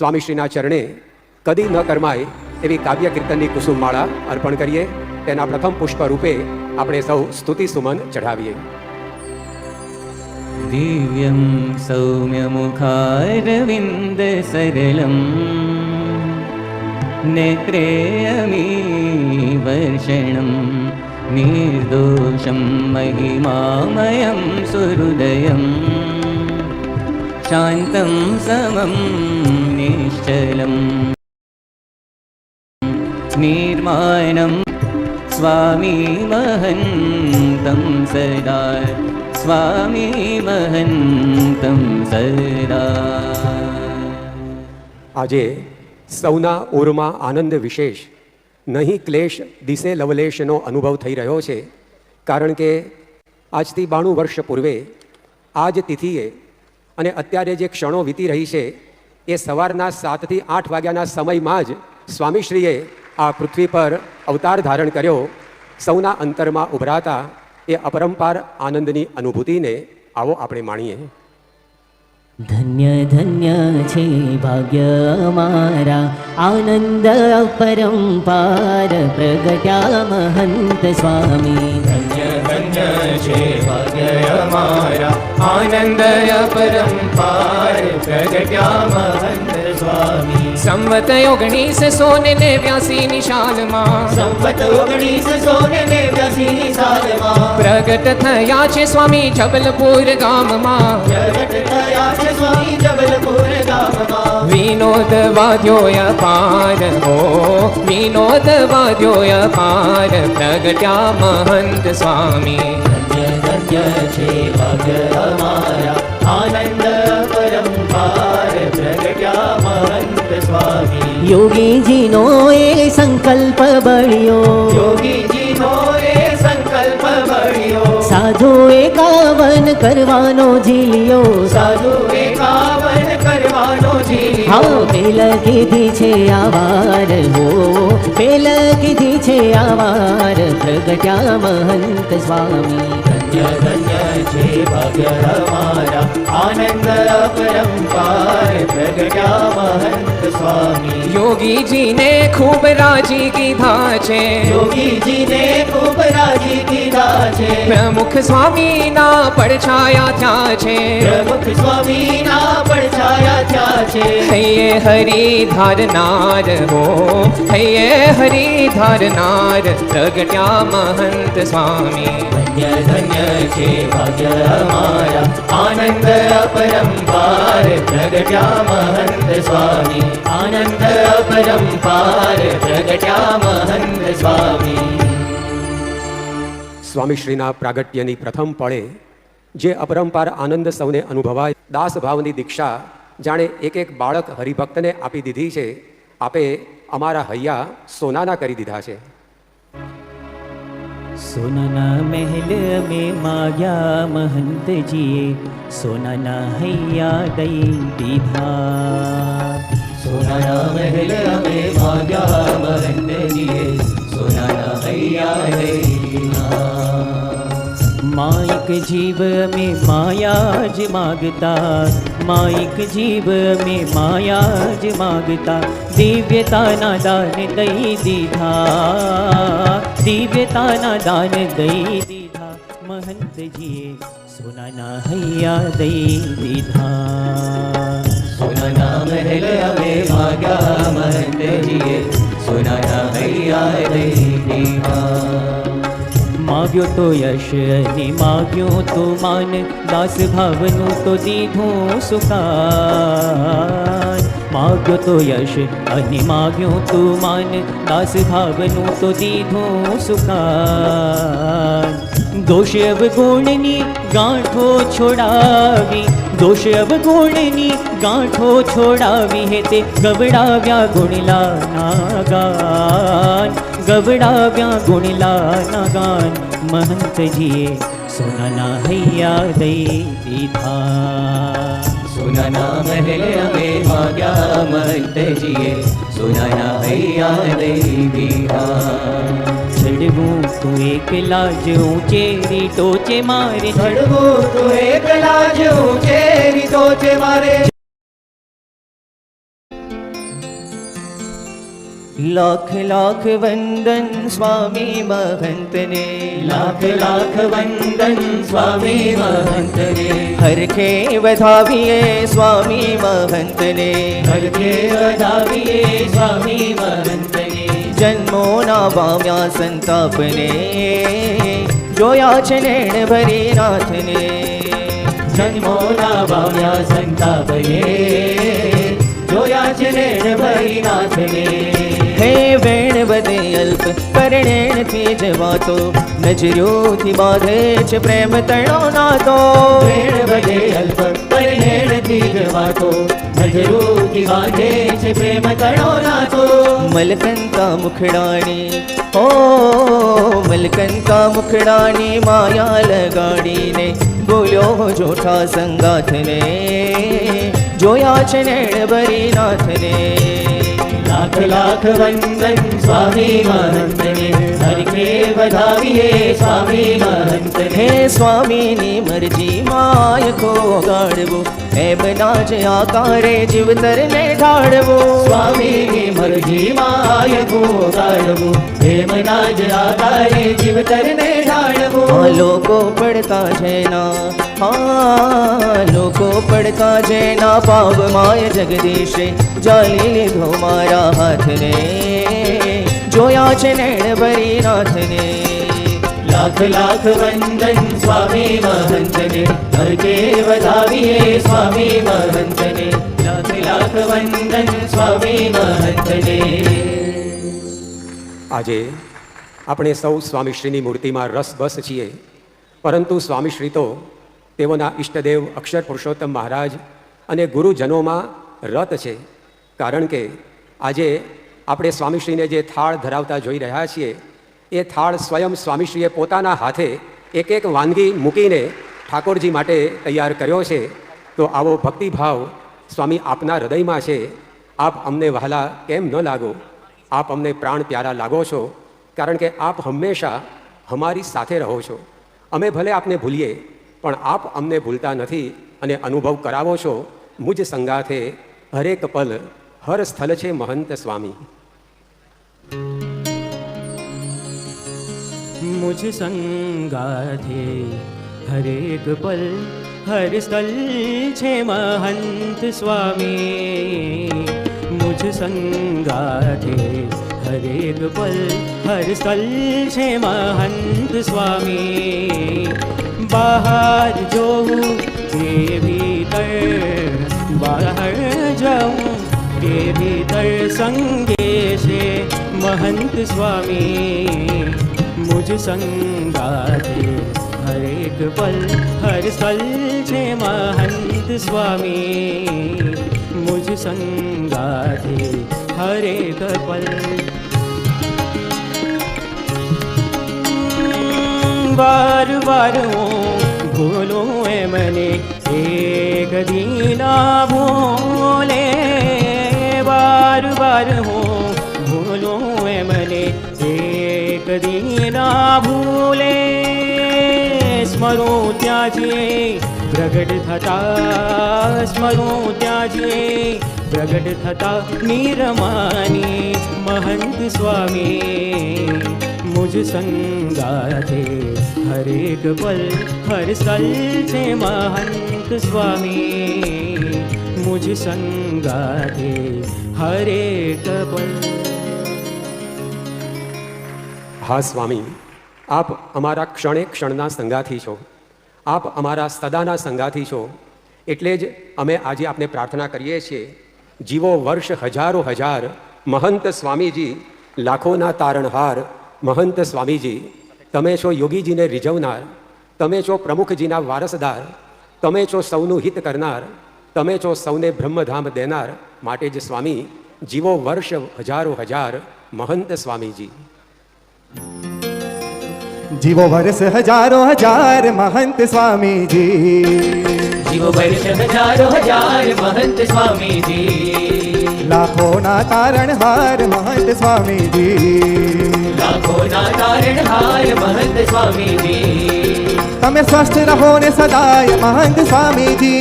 સ્વામીશ્રીના ચરણે કદી ન કરમાય એવી કાવ્ય કીર્તનની કુસુમમાળા અર્પણ કરીએ. તેના પ્રથમ પુષ્પ રૂપે આપણે સૌ સ્તુતિ સુમન ચઢાવીએ. દિવ્યમ સૌમ્ય મુખારવિંદ સરલમ નેત્રેયમી વર્ષણમ નિર્દોષમ મહિમામયમ સુહૃદયમ શાંતમ સમમ નિશ્ચલમ નિર્માણમ સ્વામી મહંતમ સદા સ્વામી મહંતમ સદા. આજે સૌના ઓરમાં આનંદ વિશેષ, નહીં ક્લેશ દિશે લવલેશનો અનુભવ થઈ રહ્યો છે. કારણ કે આજથી 92 વર્ષ પૂર્વે આ જ તિથિએ અને અત્યારે જે ક્ષણો વીતી રહી છે એ સવારના 7 થી 8 વાગ્યાના સમયમાં જ સ્વામીશ્રીએ આ પૃથ્વી પર અવતાર ધારણ કર્યો. સૌના અંતરમાં ઉભરાતા એ અપરંપાર આનંદની અનુભૂતિને આવો આપણે માણીએ. ધન્ય ધન્ય છે ભાગ્ય અમારા, આનંદ અપરંપાર પ્રગટ્યા મહંત સ્વામી. ધન્ય ધન્ય છે ભાગ્ય અમારા, આનંદ અપરંપાર પ્રગટ્યા મહંત સ્વામી. સંવત 1989 ની સાલમાં, સંવત 1989 ની સાલમાં પ્રગટ થયા છે સ્વામી જબલપુર ગામમાં. પ્રગટ થયા છે સ્વામી જબલપુર ગામમાં. વિનોદ વાદ્યો અપાર હો, વિનોદ વાદ્યો અપાર પ્રગટ્યા મહંત સ્વામી. ધન્ય ધન્ય છે ભાગ્ય અમારા, આનંદ પરંપાર પ્રગટ્યા મહંત સ્વામી. યોગીજીનો એ સંકલ્પ બળ્યો, યોગીજીનો એ સંકલ્પ બળ્યો. સાધુ 51 કરવાનો ઝીલ્યો, સાધુ 51 કરવાનો જી. હા પેલ કીધી છે આવાર હો, પેલ કીધી છે આવાર પ્રગટ્યા મહંત સ્વામી. ધન્ય ધન્ય છે ભાગ્ય અમારા, આનંદ અપરંપાર પ્રગટ્યા મહંત સ્વામી. યોગીજીને ખૂબ રાજી કીધા છે, યોગીજીને ખૂબ રાજી કીધા છે, પ્રમુખ સ્વામીના પડછાયા થયા છે, પ્રમુખ સ્વામીના પડછાયા થયા છે. હૈયે હરી ધારનાર હો, હૈયે હરી ધારનાર પ્રગટ્યા મહંત સ્વામી. ધન્ય ધન્ય છે ભાગ્ય અમારા, આનંદ અપરંપાર પ્રગટ્યા મહંત સ્વામી. આનંદ અપરંપાર પ્રગટ્યા મહંત સ્વામી. સ્વામીશ્રીના પ્રાગટ્યની પ્રથમ પળે જે અપરંપાર આનંદ સૌને અનુભવાય, દાસ ભાવની દીક્ષા જાણે એક એક બાળક હરિભક્તને આપી દીધી છે. આપે અમારા હૈયા સોનાના કરી દીધા છે. સોનાના મહેલ મેં માગ્યા મહંતજીએ, સોનાના હૈયા દઈ દીધા. સોનાના મહેલ અમે માગ્યા મહંતજીએ, સોનાના હૈયા દઈ દીધા. માઇક જીવ में माया જ માગતા, માઇક જીવ में માયા જ માગતા, દિવ્યતાના દાન દઈ દીધા, દિવ્યતાના દાન દઈ દીધા. મહંતજીએ સોનાના હૈયા દઈ દીધા. સોનાના મહેલ અમે માગ્યા મહંતજીએ, સોનાના હૈયા દઈ દીધા. માગ્યો તો યશ અને માગ્યો તો માન, દાસ ભાવનું તો દીધું સુકાન. માગ્યો તો યશ અને માગ્યો તો માન, દાસ ભાવનું તો દીધું સુકાન. દોષ અવગુણની ગાંઠો છોડાવી, દોષ અવગુણની ગાંઠો છોડાવી હે તે ગવડાવ્યા ગુણલાના ગાન, ગવડાવ્યા ગુણલાના ગાન. મહંતજીએ સોનાના હૈયા દઈ દીધા. સોનાના મહેલ અમે માગ્યા મહંતજીએ, સોનાના હૈયા દઈ દીધા. ચડવું તું એકલા જ ઊંચેરી ટોચે મારે, ચડવું તું એકલા જ ઊંચેરી ટોચે મારે. લાખ લાખ વંદન સ્વામી મહંતને, લાખ લાખ વંદન સ્વામી મહંતને, હરખે વધાવીએ સ્વામી મહંતને, હરખે વધાવીએ સ્વામી મહંતને, જન્મોના પામ્યા સંતાપને, જોયા છે નેણ ભરી નાથને, જન્મોના પામ્યા સંતાપને, જોયા છે નેણ ભરી નાથને. હે વેણ વધે અલ્પ પરણેણથી જવાતો, નજરોથી બાંધે છે પ્રેમ તણો નાતો. વેણ વધે અલ્પ પરિણેણથી જવાતો, નજરોથી બાંધે છે પ્રેમ તણો નાતો. મલકંતા મુખડાની ઓ મલકંતા મુખડાની માયા લગાડીને, બોલ્યો જોઠા સંગાથને, જોયા છે નેણ ભરી નાથને. લાખ લાખ વંદન સ્વામી મહંતને, હરખે વધાવીએ સ્વામી મહંતને. હે સ્વામીની મરજી માયકો ગાડવો, એમ નાજ આકારે જીવતરને ઢાળવો. સ્વામીની મરજી માયકો ગાળવું, હેમના જ આકારે જીવતરને ઢાળવું. હા લોકો પડતા જેના, હા લોકો પડતા જેના, પાવ માય જગદીશે જાલી લીધો મારા હાથને, જોયા છે નેણ ભરી નાથને. લાખ લાખ વંદન સ્વામી મહંતને, હરખે વધાવીએ સ્વામી મહંતને. લાખ લાખ વંદન સ્વામી મહંતને. આજે આપણે સૌ સ્વામીશ્રીની મૂર્તિમાં રસબસ છીએ, પરંતુ સ્વામીશ્રી તો તેઓના ઈષ્ટદેવ અક્ષર પુરુષોત્તમ મહારાજ અને ગુરુજનોમાં રત છે. કારણ કે આજે આપણે સ્વામીશ્રીને જે થાળ ધરાવતા જોઈ રહ્યા છીએ, એ થાળ સ્વયં સ્વામીશ્રીએ પોતાના હાથે એક એક વાનગી મૂકીને ઠાકોરજી માટે તૈયાર કર્યો છે. તો આવો ભક્તિભાવ સ્વામી આપના હૃદયમાં છે. આપ અમને વહાલા કેમ ન લાગો, આપ અમને પ્રાણ પ્યારા લાગો છો, કારણ કે આપ હંમેશા અમારી સાથે રહો છો. અમે ભલે આપને ભૂલીએ, પણ આપ અમને ભૂલતા નથી અને અનુભવ કરાવો છો. મુજ સંગાથે હરેક પલ હર સ્થળ છે મહંત સ્વામી. मुझ संगाथे हरेक पल हर स्थल छे महंत स्वामी. मुझ संगाथे हरेक पल हर स्थल छे महंत स्वामी. बाहर जोऊं के भीतर, बाहर जाऊं के भीतर संगे छे महंत स्वामी. मुझ संगाथे हरेक पल हर स्थल छे महंत स्वामी. मुझ संगाथे हरेक पल. बार बार भूलो ए मने एक दीना भूले. बार बार भूलो ए मने एक दीना भूले. स्मरो त्याजे प्रगट थता, स्मरो त्याजे प्रगट थता निरमानी महंत स्वामी. मुझ संगाथे हरेक पल हर स्थल छे महंत स्वामी. मुझ संगाथे हरेक पल. હા સ્વામી, આપ અમારા ક્ષણે ક્ષણના સંગાથી છો, આપ અમારા સદાના સંગાથી છો. એટલે જ અમે આજે આપને પ્રાર્થના કરીએ છીએ, જીવો વર્ષ હજારો હજાર મહંત સ્વામીજી, લાખોના તારણહાર મહંત સ્વામીજી. તમે છો યોગીજીને રીઝવનાર, તમે છો પ્રમુખજીના વારસદાર, તમે છો સૌનું હિત કરનાર, તમે છો સૌને બ્રહ્મધામ દેનાર. માટે જ સ્વામી જીવો વર્ષ હજારો હજાર મહંત સ્વામીજી. जीवो वर्ष हजारों हजार महंत स्वामी जी. जीवो वर्ष हजारों हजार महंत स्वामी जी. लाखों ना तारण हार महंत स्वामी जी. लाखों ना तारण हार महंत स्वामी जी. तमे स्वस्थ रहो ने सदाय महंत स्वामी जी.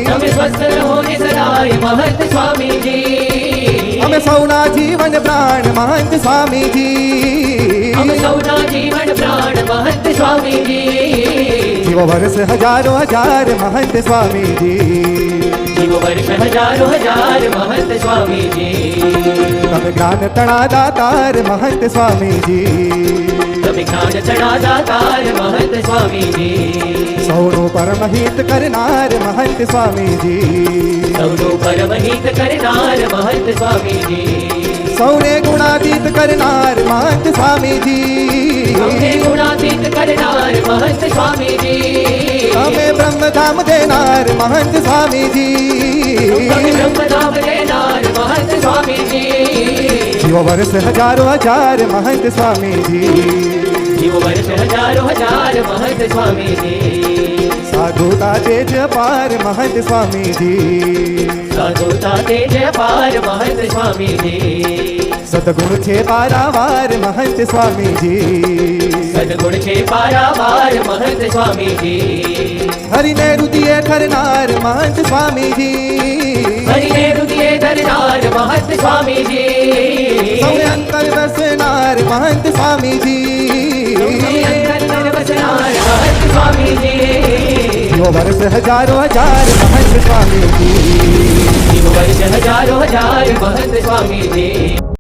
तमे स्वस्थ रहो ने सदाय महंत स्वामी जी. અમે સૌના જીવન પ્રાણ મહંત સ્વામીજી हम सौना जीवन प्राण महंत स्वामी जी જીવો વર્ષ હજારો હજાર મહંત સ્વામીજી जीव वर्ष हजारों हजार महंत स्वामी जी તમે જ્ઞાન તણા દાતાર મહંત સ્વામીજી તમે જ્ઞાન ચડા દાતાર महंत स्वामी जी સૌનું પરમહિત કરનાર મહંત સ્વામીજી સૌનું પરમહિત કરનાર महंत स्वामी जी સૌને ગુણાતીત કરનાર મહંત સ્વામીજી સૌને ગુણાતીત કરનાર महंत स्वामी जी અમે બ્રહ્મધામ દેનાર મહંત સ્વામીજી તમે બ્રહ્મધામ દેનાર महंत स्वामी जी જીવો વર્ષ હજારો હજાર મહંત સ્વામીજી जीव वर्ष हजारों हजार महंत स्वामी जी સાધુતા તેજ અપાર મહંત સ્વામીજી साधुता तेज पार महंत स्वामी जी સદગુણ છે પારાવાર મહંત સ્વામીજી सदगुण छे पारावार महंत स्वामी जी હરિને રુદિએ ઠરનાર મહંત સ્વામીજી हरिने हृदय धरनार महंत स्वामी जी સૌને અંતર વસનાર મહંત સ્વામીજી अंतर वसनार महंत स्वामी जी જીવો વર્ષ હજારો હજાર મહંત સ્વામીજી जीव वर्ष हजारों हजार महंत स्वामी जी